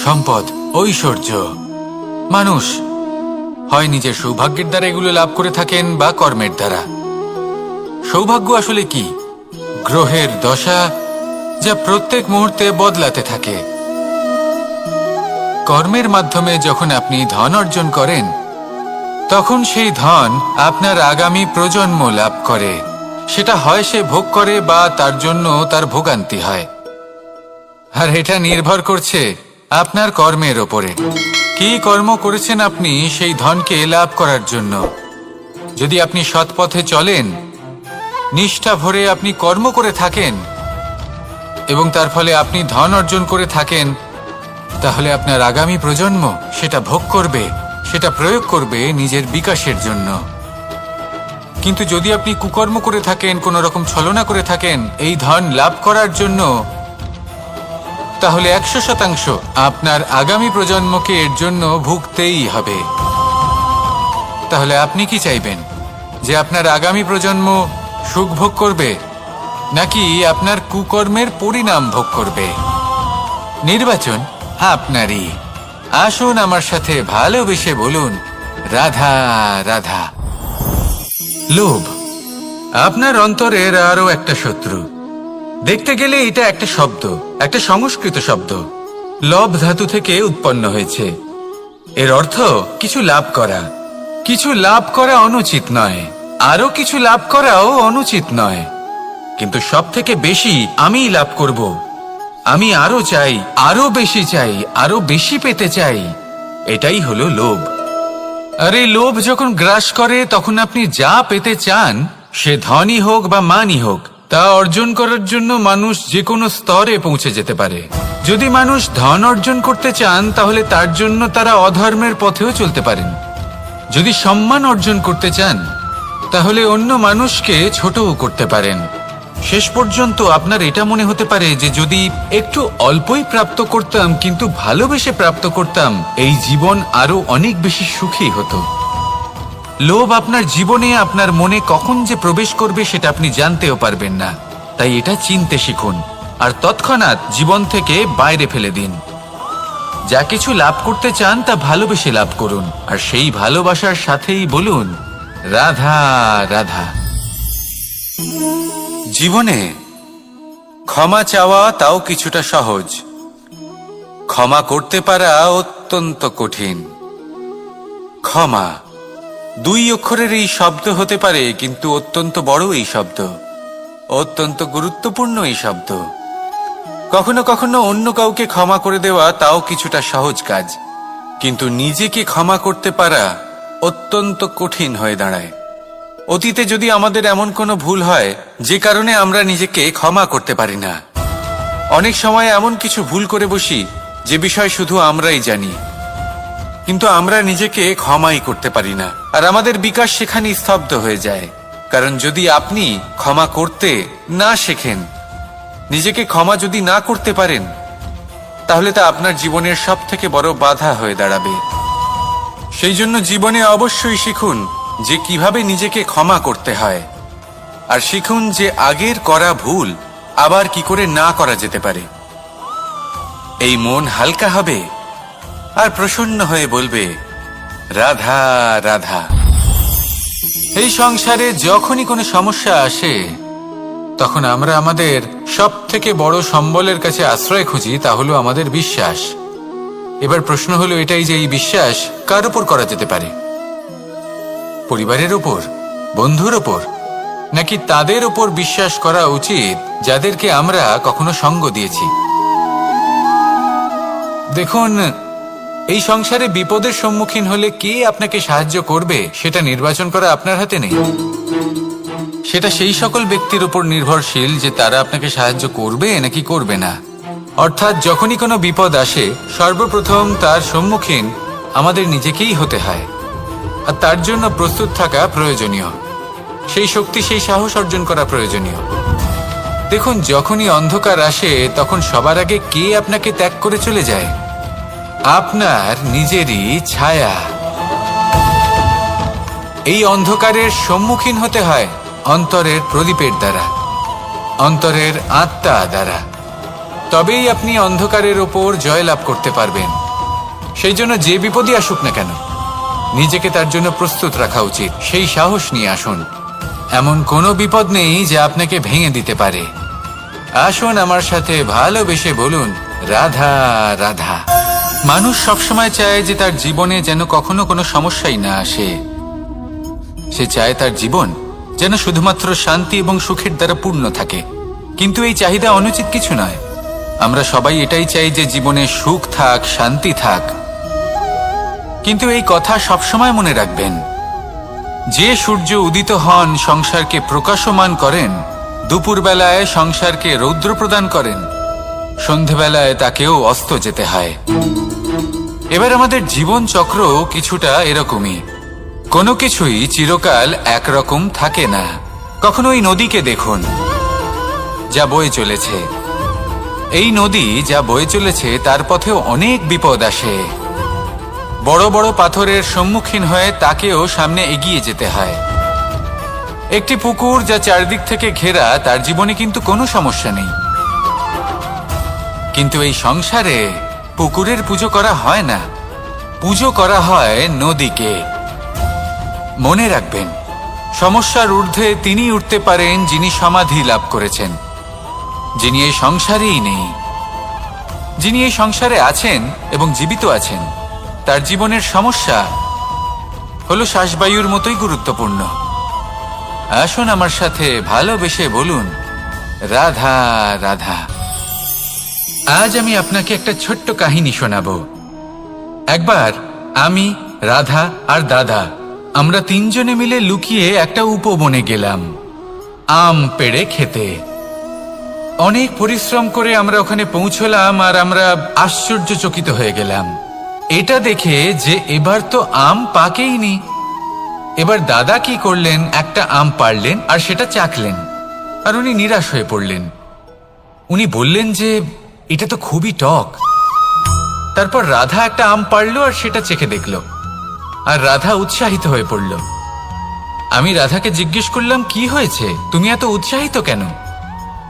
সম্পদ, ঐশ্বর্য। মানুষ হয় নিজের সৌভাগ্যের দ্বারা এগুলো লাভ করে থাকেন বা কর্মের দ্বারা। সৌভাগ্য আসলে কি? গ্রহের দশা যা প্রত্যেক মুহূর্তে বদলাতে থাকে। কর্মের মাধ্যমে যখন আপনি ধন অর্জন করেন, তখন সেই ধন আপনার আগামী প্রজন্ম লাভ করে। সেটা হয় সে ভোগ করে বা তার জন্য তার ভোগান্তি হয়। আর এটা নির্ভর করছে আপনার কর্মের ওপরে। কি কর্ম করেছেন আপনি সেই ধনকে লাভ করার জন্য। যদি আপনি সৎ পথে চলেন, নিষ্ঠা ভরে আপনি কর্ম করে থাকেন এবং তার ফলে আপনি ধন অর্জন করে থাকেন, তাহলে আপনার আগামী প্রজন্ম সেটা ভোগ করবে, সেটা প্রয়োগ করবে নিজের বিকাশের জন্য। কিন্তু যদি আপনি কুকর্ম করে থাকেন, কোনো রকম ছলনা করে থাকেন এই ধন লাভ করার জন্য, তাহলে 100% আপনার আগামী প্রজন্মকে এর জন্য ভুগতেই হবে। তাহলে আপনি কি চাইবেন? যে আপনার আগামী প্রজন্ম সুখ ভোগ করবে, নাকি আপনার কুকর্মের পরিণাম ভোগ করবে? নির্বাচন আপনারই। আসুন আমার সাথে ভালোবেসে বলুন, রাধা রাধা। লোভ আপনার অন্তরের আরো একটা শত্রু। দেখতে গেলে এটা একটা শব্দ, একটা সংস্কৃত শব্দ। লব ধাতু থেকে উৎপন্ন হয়েছে। এর অর্থ কিছু লাভ করা। কিছু লাভ করা অনুচিত নয়, আরো কিছু লাভ করাও অনুচিত নয়, কিন্তু সব থেকে বেশি আমি লাভ করব। আমি আরো চাই, আরো বেশি চাই, আরো বেশি পেতে চাই। এটাই হলো লোভ। আর এই লোভ যখন গ্রাস করে, তখন আপনি যা পেতে চান, সে ধনই হোক বা মানই হোক, তা অর্জন করার জন্য মানুষ যে কোনো স্তরে পৌঁছে যেতে পারে। যদি মানুষ ধন অর্জন করতে চান, তাহলে তার জন্য তারা অধর্মের পথেও চলতে পারেন। যদি সম্মান অর্জন করতে চান, তাহলে অন্য মানুষকে ছোটও করতে পারেন। শেষ পর্যন্ত আপনার এটা মনে হতে পারে যে যদি একটু অল্পই প্রাপ্ত করতাম, কিন্তু ভালোবেসে প্রাপ্ত করতাম, এই জীবন আরো অনেক বেশি সুখী হতো। লোভ আপনার জীবনে, আপনার মনে কখন যে প্রবেশ করবে সেটা আপনি জানতেও পারবেন না। তাই এটা চিনতে শিখুন আর তৎক্ষণাৎ জীবন থেকে বাইরে ফেলে দিন। যা কিছু লাভ করতে চান তা ভালোবেসে লাভ করুন, আর সেই ভালোবাসার সাথেই বলুন, রাধা রাধা। জীবনে ক্ষমা চাওয়া তাও কিছুটা সহজ, ক্ষমা করতে পারা অত্যন্ত কঠিন। ক্ষমা 2 অক্ষরের এই শব্দ হতে পারে, কিন্তু অত্যন্ত বড় এই শব্দ, অত্যন্ত গুরুত্বপূর্ণ এই শব্দ। কখনো কখনো অন্য কাউকে ক্ষমা করে দেওয়া তাও কিছুটা সহজ কাজ, কিন্তু নিজেকে ক্ষমা করতে পারা অত্যন্ত কঠিন হয়ে দাঁড়ায়। অতীতে যদি আমাদের এমন কোনো ভুল হয় যে কারণে আমরা নিজেকে ক্ষমা করতে পারি না, অনেক সময় এমন কিছু ভুল করে বসি যে বিষয় শুধু আমরাই জানি, কিন্তু আমরা নিজেকে ক্ষমাই করতে পারি না, আর আমাদের বিকাশ সেখানেই স্তব্ধ হয়ে যায়। কারণ যদি আপনি ক্ষমা করতে না শেখেন, নিজেকে ক্ষমা যদি না করতে পারেন, তাহলে তা আপনার জীবনের সব থেকে বড় বাধা হয়ে দাঁড়াবে। সেই জন্য জীবনে অবশ্যই শিখুন যে কিভাবে নিজেকে ক্ষমা করতে হয়, আর শিখুন যে আগের করা ভুল আবার কি করে না করা যেতে পারে। এই মন হালকা হবে আর প্রসন্ন হয়ে বলবে, রাধা রাধা। এই সংসারে যখনই কোনো সমস্যা আসে, তখন আমরা আমাদের সব থেকে বড় সম্বলের কাছে আশ্রয় খুঁজি, তা হলো আমাদের বিশ্বাস। এবার প্রশ্ন হলো এটাই যে এই বিশ্বাস কার উপর করা যেতে পারে? পরিবারের ওপর, বন্ধুর ওপর, নাকি তাদের ওপর বিশ্বাস করা উচিত যাদেরকে আমরা কখনো সঙ্গ দিয়েছি? দেখুন, এই সংসারে বিপদের সম্মুখীন হলে কে আপনাকে সাহায্য করবে সেটা নির্বাচন করা আপনার হাতে নেই। সেটা সেই সকল ব্যক্তির উপর নির্ভরশীল যে তারা আপনাকে সাহায্য করবে নাকি করবে না। অর্থাৎ যখনই কোনো বিপদ আসে, সর্বপ্রথম তার সম্মুখীন আমাদের নিজেকেই হতে হয়, আর তার জন্য প্রস্তুত থাকা প্রয়োজনীয়। সেই শক্তি, সেই সাহস অর্জন করা প্রয়োজনীয়। দেখুন, যখনই অন্ধকার আসে, তখন সবার আগে কে আপনাকে ত্যাগ করে চলে যায়? আপনার নিজেরই ছায়া। এই অন্ধকারের সম্মুখীন হতে হয় অন্তরের প্রদীপের দ্বারা, অন্তরের আত্মা দ্বারা। তবেই আপনি অন্ধকারের ওপর জয়লাভ করতে পারবেন। সেই জন্য যে বিপদই আসুক না কেন নিজেকে তার জন্য প্রস্তুত রাখা উচিত। সেই সাহস নিয়ে আসুন। এমন কোনো বিপদ নেই যা আপনাকে ভেঙে দিতে পারে। আসুন আমার সাথে ভালোবেসে বলুন, রাধা রাধা। মানুষ সবসময় চায় যে তার জীবনে যেন কখনো কোনো সমস্যাই না আসে। সে চায় তার জীবন যেন শুধুমাত্র শান্তি এবং সুখের দ্বারা পূর্ণ থাকে। কিন্তু এই চাহিদা অনুচিত কিছু নয়। আমরা সবাই এটাই চাই যে জীবনে সুখ থাক, শান্তি থাক। কিন্তু এই কথা সবসময় মনে রাখবেন, যে সূর্য উদিত হন সংসারকে প্রকাশমান করেন, দুপুরবেলায় সংসারকে রৌদ্র প্রদান করেন, সন্ধেবেলায় তাকেও অস্ত যেতে হয়। এবার আমাদের জীবন চক্র কিছুটা এরকমই। কোনো কিছুই চিরকাল একরকম থাকে না। কখনো এই নদীকে দেখুন যা বয়ে চলেছে। এই নদী যা বয়ে চলেছে তার পথেও অনেক বিপদ আসে। বড় বড় পাথরের সম্মুখীন হয়ে তাকেও সামনে এগিয়ে যেতে হয়। একটি পুকুর যা চারদিক থেকে ঘেরা, তার জীবনে কিন্তু কোনো সমস্যা নেই। কিন্তু এই সংসারে পুকুরের পুজো করা হয় না, পুজো করা হয় নদীকে। মনে রাখবেন, সমস্যার ঊর্ধ্বে তিনি উঠতে পারেন যিনি সমাধি লাভ করেছেন, যিনি এই সংসারেই নেই। যিনি এই সংসারে আছেন এবং জীবিত আছেন, তার জীবনের সমস্যা হলো শ্বাসবায়ুর মতোই গুরুত্বপূর্ণ। আসুন আমার সাথে ভালোবেসে বলুন, রাধা রাধা। আজ আমি আপনাকে একটা ছোট্ট কাহিনী শোনাবো। একবার আমি, রাধা আর দাদা আমরা তিনজনে মিলে লুকিয়ে একটা উপবনে গেলাম আম পেড়ে খেতে। অনেক পরিশ্রম করে আমরা ওখানে পৌঁছলাম আর আমরা আশ্চর্যচকিত হয়ে গেলাম এটা দেখে যে এবার তো আম পাকেইনি। এবার দাদা কি করলেন, একটা আম পাড়লেন আর সেটা চাখলেন, আর উনি নিরাশ হয়ে পড়লেন। উনি বললেন যে এটা তো খুবই টক। তারপর রাধা একটা আম পাড়লো আর সেটা চেখে দেখলো, আর রাধা উৎসাহিত হয়ে পড়ল। আমি রাধাকে জিজ্ঞেস করলাম, কি হয়েছে, তুমি এত উৎসাহিত কেন?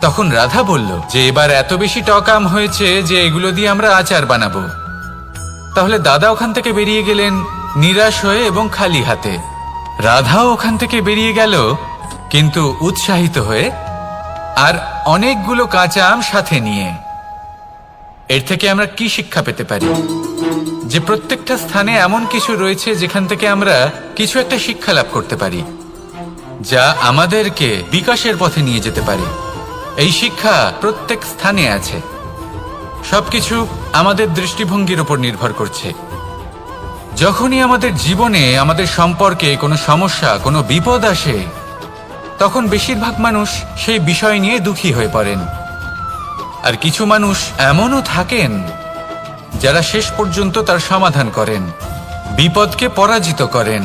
তখন রাধা বলল যে এবার এত বেশি টক আম হয়েছে যে এগুলো দিয়ে আমরা আচার বানাবো। তাহলে দাদা ওখান থেকে বেরিয়ে গেলেন নিরাশ হয়ে এবং খালি হাতে। রাধাও ওখান থেকে বেরিয়ে গেল কিন্তু উৎসাহিত হয়ে, আর অনেকগুলো কাঁচা আম সাথে নিয়ে। এর থেকে আমরা কি শিক্ষা পেতে পারি? যে প্রত্যেকটা স্থানে এমন কিছু রয়েছে যেখান থেকে আমরা কিছু একটা শিক্ষা লাভ করতে পারি, যা আমাদেরকে বিকাশের পথে নিয়ে যেতে পারে। এই শিক্ষা প্রত্যেক স্থানে আছে। সবকিছু আমাদের দৃষ্টিভঙ্গির উপর নির্ভর করছে। যখনই আমাদের জীবনে, আমাদের সম্পর্কে কোনো সমস্যা, কোনো বিপদ আসে, তখন বেশিরভাগ মানুষ সেই বিষয় নিয়ে দুঃখী হয়ে পড়েন। আর কিছু মানুষ এমনও থাকেন যারা শেষ পর্যন্ত তার সমাধান করেন, বিপদকে পরাজিত করেন,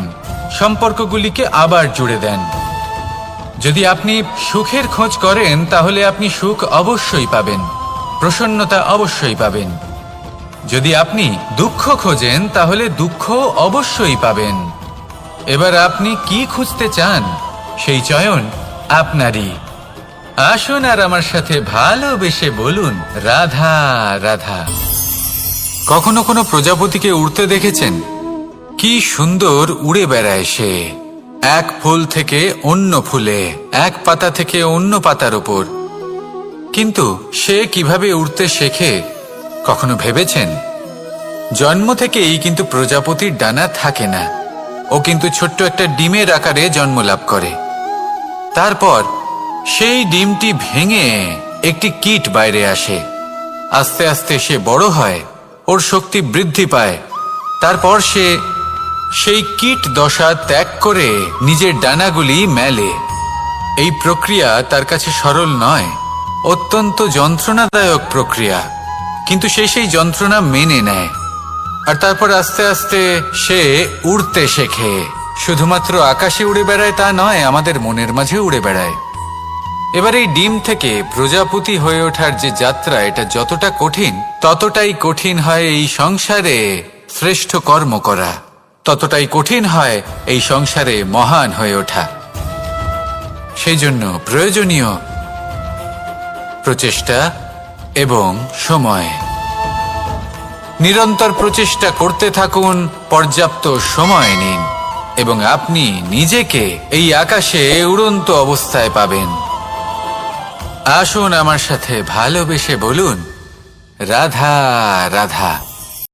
সম্পর্কগুলিকে আবার জুড়ে দেন। যদি আপনি সুখের খোঁজ করেন তাহলে আপনি সুখ অবশ্যই পাবেন, প্রসন্নতা অবশ্যই পাবেন। যদি আপনি দুঃখ খোঁজেন তাহলে দুঃখ অবশ্যই পাবেন। এবার আপনি কি খুঁজতে চান, সেই চয়ন আপনারই। আসুন আর আমার সাথে ভালোবেসে বলুন, রাধা রাধা। কখনো কোনো প্রজাপতিকে উড়তে দেখেছেন? কি সুন্দর উড়ে বেড়ায় সে, এক ফুল থেকে অন্য ফুলে, এক পাতা থেকে অন্য পাতার উপর। কিন্তু সে কিভাবে উড়তে শেখে কখনো ভেবেছেন? জন্ম থেকেই কিন্তু প্রজাপতির ডানা থাকে না। ও কিন্তু ছোট্ট একটা ডিমের আকারে জন্ম লাভ করে। তারপর সেই ডিমটি ভেঙে একটি কীট বাইরে আসে। আস্তে আস্তে সে বড় হয়, ওর শক্তি বৃদ্ধি পায়। তারপর সে সেই কীট দশা ত্যাগ করে নিজের ডানাগুলি মেলে। এই প্রক্রিয়া তার কাছে সরল নয়, অত্যন্ত যন্ত্রণাদায়ক প্রক্রিয়া, কিন্তু সে সেই যন্ত্রণা মেনে নেয়। আর তারপর আস্তে আস্তে সে উড়তে শেখে। শুধুমাত্র আকাশে উড়ে বেড়ায় তা নয়, আমাদের মনের মাঝে উড়ে বেড়ায়। এবার এই ডিম থেকে প্রজাপতি হয়ে ওঠার যে যাত্রা, এটা যতটা কঠিন, ততটাই কঠিন হয় এই সংসারে শ্রেষ্ঠ কর্ম করা, ততটাই কঠিন হয় এই সংসারে মহান হয়ে ওঠা। সেই জন্য প্রয়োজনীয় প্রচেষ্টা এবং সময়। নিরন্তর প্রচেষ্টা করতে থাকুন, পর্যাপ্ত সময় নিন এবং আপনি নিজেকে এই আকাশে উড়ন্ত অবস্থায় পাবেন। আসুন আমার সাথে ভালোবেসে বলুন, রাধা রাধা।